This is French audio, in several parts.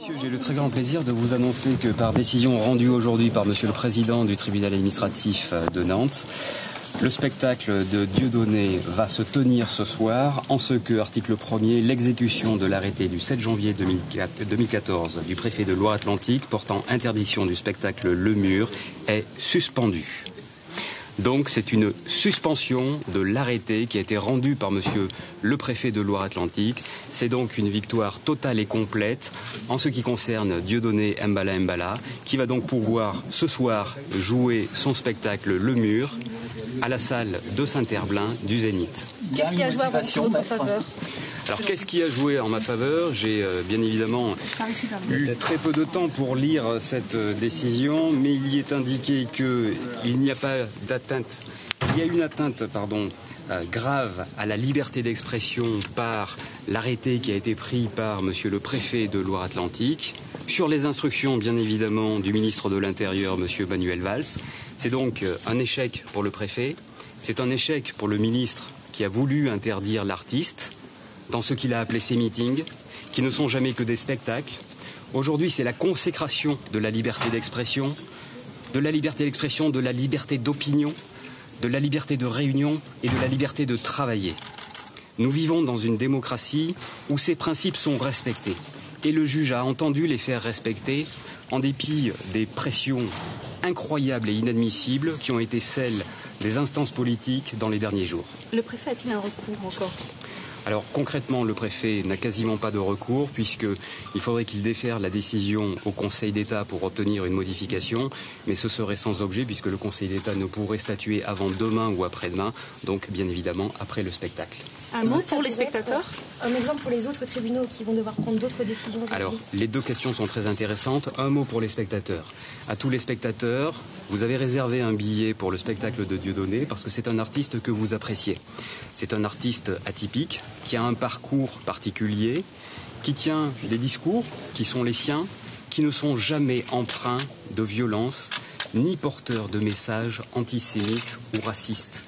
Messieurs, j'ai le très grand plaisir de vous annoncer que par décision rendue aujourd'hui par Monsieur le Président du tribunal administratif de Nantes, le spectacle de Dieudonné va se tenir ce soir, en ce que, article 1er, l'exécution de l'arrêté du 7 janvier 2014 du préfet de Loire-Atlantique portant interdiction du spectacle Le Mur est suspendue. Donc c'est une suspension de l'arrêté qui a été rendu par monsieur le préfet de Loire-Atlantique. C'est donc une victoire totale et complète en ce qui concerne Dieudonné Mbala Mbala, qui va donc pouvoir ce soir jouer son spectacle Le Mur à la salle de Saint-Herblain du Zénith. Qu'est-ce qui a joué en votre faveur ? Alors qu'est-ce qui a joué en ma faveur ? J'ai bien évidemment eu très peu de temps pour lire cette décision, mais il y est indiqué qu'il n'y a pas d'atteinte, il y a une atteinte, grave à la liberté d'expression par l'arrêté qui a été pris par monsieur le préfet de Loire-Atlantique, sur les instructions bien évidemment du ministre de l'Intérieur, monsieur Manuel Valls. C'est donc un échec pour le préfet, c'est un échec pour le ministre qui a voulu interdire l'artiste dans ce qu'il a appelé ses meetings, qui ne sont jamais que des spectacles. Aujourd'hui, c'est la consécration de la liberté d'expression, de la liberté d'opinion, de la liberté de réunion et de la liberté de travailler. Nous vivons dans une démocratie où ces principes sont respectés. Et le juge a entendu les faire respecter en dépit des pressions incroyables et inadmissibles qui ont été celles des instances politiques dans les derniers jours. Le préfet a-t-il un recours encore ? Alors concrètement, le préfet n'a quasiment pas de recours puisqu'il faudrait qu'il défère la décision au Conseil d'État pour obtenir une modification, mais ce serait sans objet puisque le Conseil d'État ne pourrait statuer avant demain ou après-demain, donc bien évidemment après le spectacle. Un mot pour les spectateurs ? Un exemple pour les autres tribunaux qui vont devoir prendre d'autres décisions. Alors, les deux questions sont très intéressantes. Un mot pour les spectateurs. À tous les spectateurs, vous avez réservé un billet pour le spectacle de Dieudonné parce que c'est un artiste que vous appréciez. C'est un artiste atypique qui a un parcours particulier, qui tient des discours qui sont les siens, qui ne sont jamais empreints de violence, ni porteurs de messages antisémites ou racistes.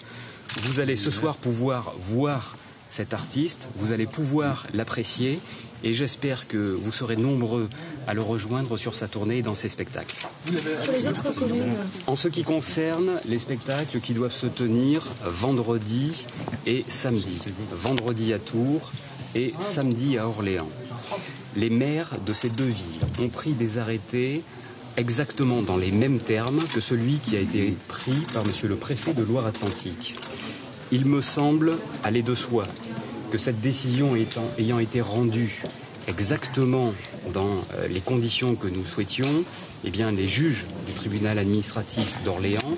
Vous allez ce soir pouvoir voir cet artiste, vous allez pouvoir l'apprécier et j'espère que vous serez nombreux à le rejoindre sur sa tournée et dans ses spectacles. Sur les autres communes. En ce qui concerne les spectacles qui doivent se tenir vendredi et samedi. Vendredi à Tours et samedi à Orléans. Les maires de ces deux villes ont pris des arrêtés exactement dans les mêmes termes que celui qui a été pris par monsieur le préfet de Loire-Atlantique. Il me semble aller de soi que cette décision ayant été rendue exactement dans les conditions que nous souhaitions, eh bien les juges du tribunal administratif d'Orléans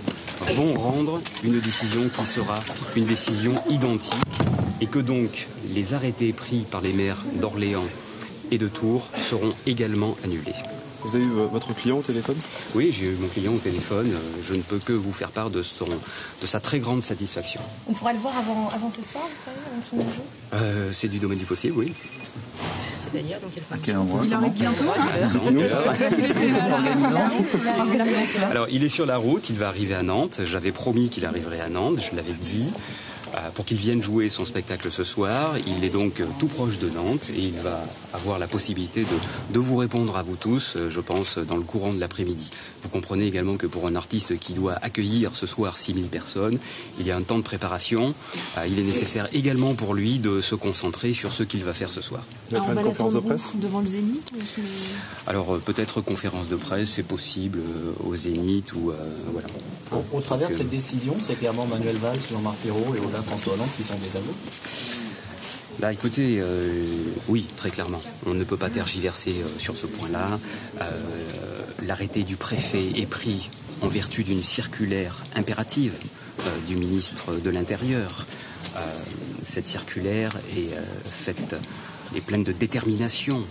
vont rendre une décision qui sera une décision identique et que donc les arrêtés pris par les maires d'Orléans et de Tours seront également annulés. Vous avez eu votre client au téléphone ? Oui, j'ai eu mon client au téléphone. Je ne peux que vous faire part de sa très grande satisfaction. On pourra le voir avant ce soir, vous savez, avant le film du jeu ? C'est du domaine du possible, oui. C'est-à-dire, dans À quel endroit ? Il arrive bientôt. Alors, il est sur la route, il va arriver à Nantes. J'avais promis qu'il arriverait à Nantes, je l'avais dit. Pour qu'il vienne jouer son spectacle ce soir. Il est donc tout proche de Nantes et il va avoir la possibilité de vous répondre à vous tous, je pense, dans le courant de l'après-midi. Vous comprenez également que pour un artiste qui doit accueillir ce soir 6000 personnes, il y a un temps de préparation. Il est nécessaire également pour lui de se concentrer sur ce qu'il va faire ce soir. Vous allez faire une conférence de presse ? Devant le Zénith Alors peut-être conférence de presse, c'est possible, au Zénith ou voilà. Au travers de cette décision, c'est clairement Manuel Valls, Jean-Marc Ayrault et François Hollande qui sont des aveux. Là, écoutez, oui, très clairement. On ne peut pas tergiverser sur ce point-là. L'arrêté du préfet est pris en vertu d'une circulaire impérative du ministre de l'Intérieur. Cette circulaire est pleine de détermination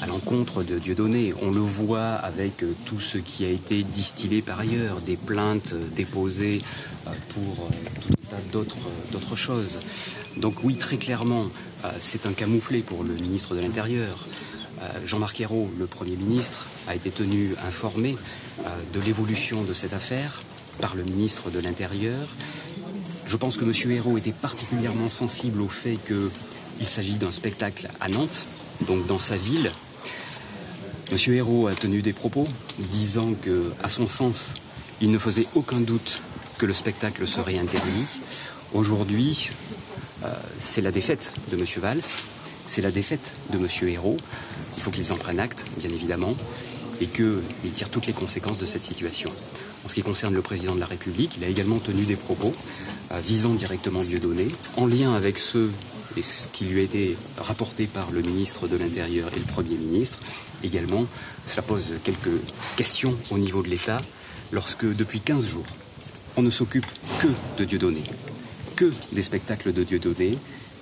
à l'encontre de Dieudonné. On le voit avec tout ce qui a été distillé par ailleurs, des plaintes déposées pour tout un tas d'autres choses. Donc oui, très clairement, c'est un camouflet pour le ministre de l'Intérieur. Jean-Marc Ayrault, le Premier ministre, a été tenu informé de l'évolution de cette affaire par le ministre de l'Intérieur. Je pense que M. Ayrault était particulièrement sensible au fait qu'il s'agit d'un spectacle à Nantes, donc dans sa ville. M. Ayrault a tenu des propos disant que, à son sens, il ne faisait aucun doute que le spectacle serait interdit. Aujourd'hui, c'est la défaite de M. Valls, c'est la défaite de M. Ayrault. Il faut qu'ils en prennent acte, bien évidemment, et qu'ils tirent toutes les conséquences de cette situation. En ce qui concerne le président de la République, il a également tenu des propos visant directement Dieudonné, en lien avec ce qui lui a été rapporté par le ministre de l'Intérieur et le Premier ministre. Également, cela pose quelques questions au niveau de l'État, lorsque depuis 15 jours, on ne s'occupe que de Dieudonné, que des spectacles de Dieudonné.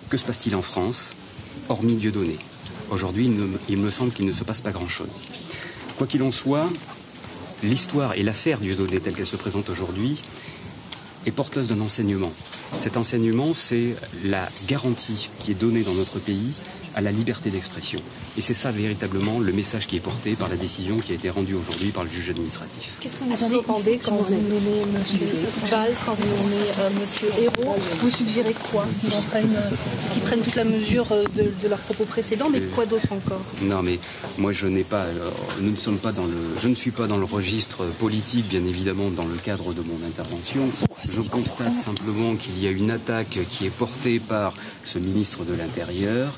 Que se passe-t-il en France, hormis Dieudonné? Aujourd'hui, il me semble qu'il ne se passe pas grand-chose. Quoi qu'il en soit, l'histoire et l'affaire Dieudonné telle qu'elle se présente aujourd'hui est porteuse d'un enseignement. Cet enseignement, c'est la garantie qui est donnée dans notre pays à la liberté d'expression. Et c'est ça véritablement le message qui est porté par la décision qui a été rendue aujourd'hui par le juge administratif. Qu'est-ce que vous entendez quand vous nommez M. Valls, quand vous nommez M. Ayrault? Vous suggérez quoi? Qu'ils prennent toute la mesure de leurs propos précédents, mais quoi d'autre encore? Non, mais moi je n'ai pas, je ne suis pas dans le registre politique, bien évidemment, dans le cadre de mon intervention. Je constate simplement qu'il y a une attaque qui est portée par ce ministre de l'Intérieur,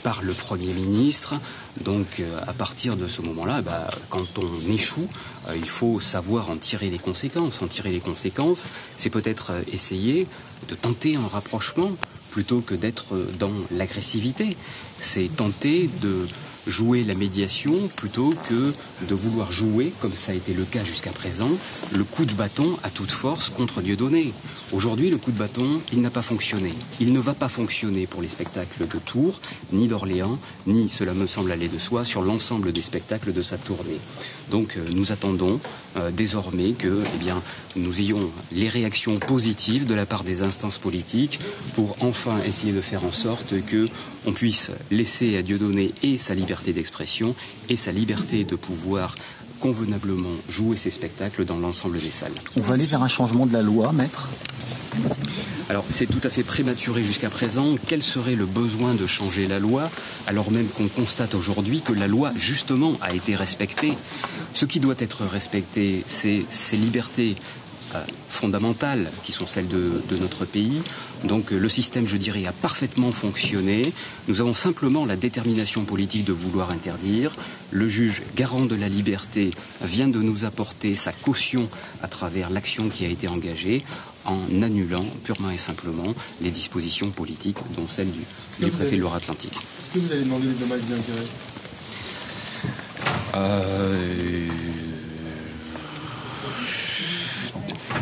par le Premier ministre. Donc à partir de ce moment-là, quand on échoue, il faut savoir en tirer les conséquences. En tirer les conséquences, c'est peut-être essayer de tenter un rapprochement plutôt que d'être dans l'agressivité. C'est tenter de jouer la médiation plutôt que de vouloir jouer, comme ça a été le cas jusqu'à présent, le coup de bâton à toute force contre Dieudonné. Aujourd'hui, le coup de bâton, il n'a pas fonctionné. Il ne va pas fonctionner pour les spectacles de Tours, ni d'Orléans, ni, cela me semble aller de soi, sur l'ensemble des spectacles de sa tournée. Donc nous attendons désormais que nous ayons les réactions positives de la part des instances politiques pour enfin essayer de faire en sorte qu'on puisse laisser à Dieudonné et sa liberté d'expression et sa liberté de pouvoir convenablement jouer ses spectacles dans l'ensemble des salles. On va aller vers un changement de la loi, maître ? Alors c'est tout à fait prématuré jusqu'à présent. Quel serait le besoin de changer la loi alors même qu'on constate aujourd'hui que la loi justement a été respectée? Ce qui doit être respecté, c'est ces libertés fondamentales qui sont celles de notre pays. Donc le système, je dirais, a parfaitement fonctionné. Nous avons simplement la détermination politique de vouloir interdire. Le juge, garant de la liberté, vient de nous apporter sa caution à travers l'action qui a été engagée en annulant purement et simplement les dispositions politiques, dont celle du préfet de Loire-Atlantique. Est-ce que vous allez demander des dommages d'intérêt ?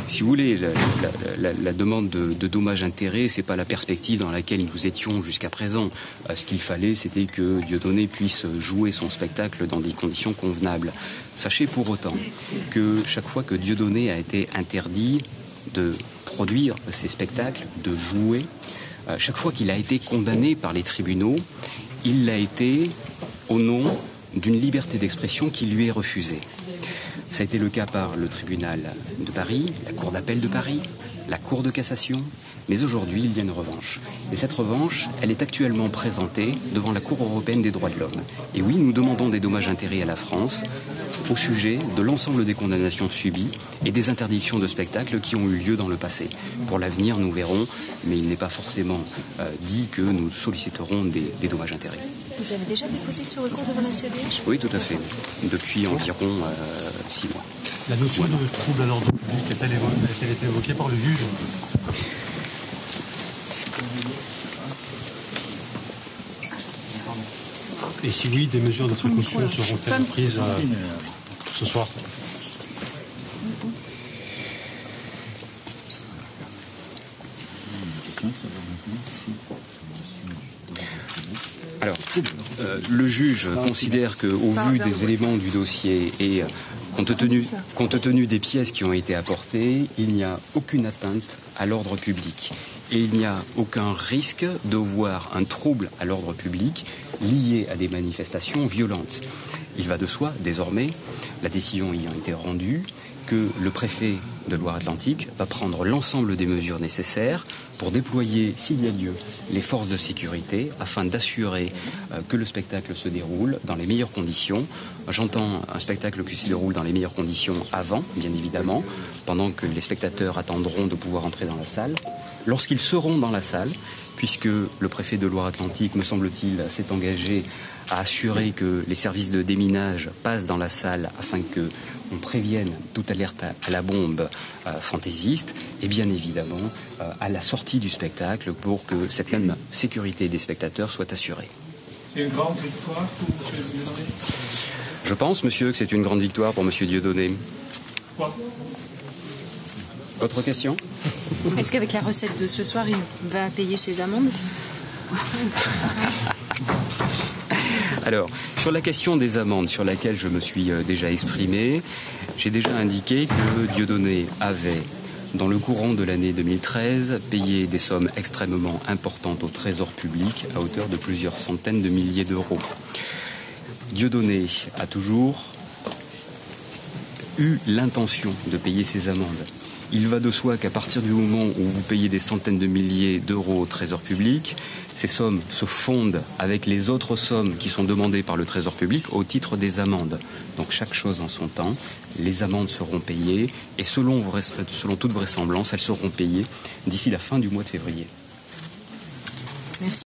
Si vous voulez, la demande de dommages-intérêts, c'est pas la perspective dans laquelle nous étions jusqu'à présent. Ce qu'il fallait, c'était que Dieudonné puisse jouer son spectacle dans des conditions convenables. Sachez pour autant que chaque fois que Dieudonné a été interdit de produire ses spectacles, de jouer, chaque fois qu'il a été condamné par les tribunaux, il l'a été au nom d'une liberté d'expression qui lui est refusée. Ça a été le cas par le tribunal de Paris, la Cour d'appel de Paris, la Cour de cassation, mais aujourd'hui il y a une revanche. Et cette revanche, elle est actuellement présentée devant la Cour européenne des droits de l'homme. Et oui, nous demandons des dommages-intérêts à la France au sujet de l'ensemble des condamnations subies et des interdictions de spectacles qui ont eu lieu dans le passé. Pour l'avenir, nous verrons, mais il n'est pas forcément dit que nous solliciterons des dommages-intérêts. Vous avez déjà déposé ce recours devant la CEDH ? Oui, tout à fait. Depuis environ 6 mois. La notion de trouble à l'ordre public a-t-elle été évoquée par le juge ? Et si oui, des mesures de précaution seront-elles prises ce soir ? Alors, le juge considère qu'au vu des éléments du dossier et compte tenu des pièces qui ont été apportées, il n'y a aucune atteinte à l'ordre public. Et il n'y a aucun risque de voir un trouble à l'ordre public lié à des manifestations violentes. Il va de soi, désormais, la décision ayant été rendue, que le préfet de Loire-Atlantique va prendre l'ensemble des mesures nécessaires pour déployer, s'il y a lieu, les forces de sécurité afin d'assurer que le spectacle se déroule dans les meilleures conditions. J'entends un spectacle qui se déroule dans les meilleures conditions avant, bien évidemment, pendant que les spectateurs attendront de pouvoir entrer dans la salle. Lorsqu'ils seront dans la salle, puisque le préfet de Loire-Atlantique, me semble-t-il, s'est engagé à assurer que les services de déminage passent dans la salle afin qu'on prévienne toute alerte à la bombe fantaisiste, et bien évidemment à la sortie du spectacle pour que cette même sécurité des spectateurs soit assurée. C'est une grande victoire pour M. Dieudonné? Je pense, monsieur, que c'est une grande victoire pour M. Dieudonné. Pourquoi? Autre question? Est-ce qu'avec la recette de ce soir, il va payer ses amendes? Alors, sur la question des amendes, sur laquelle je me suis déjà exprimé, j'ai déjà indiqué que Dieudonné avait, dans le courant de l'année 2013, payé des sommes extrêmement importantes au Trésor public à hauteur de plusieurs centaines de milliers d'euros. Dieudonné a toujours eu l'intention de payer ces amendes. Il va de soi qu'à partir du moment où vous payez des centaines de milliers d'euros au Trésor public, ces sommes se fondent avec les autres sommes qui sont demandées par le Trésor public au titre des amendes. Donc chaque chose en son temps, les amendes seront payées et selon toute vraisemblance, elles seront payées d'ici la fin du mois de février.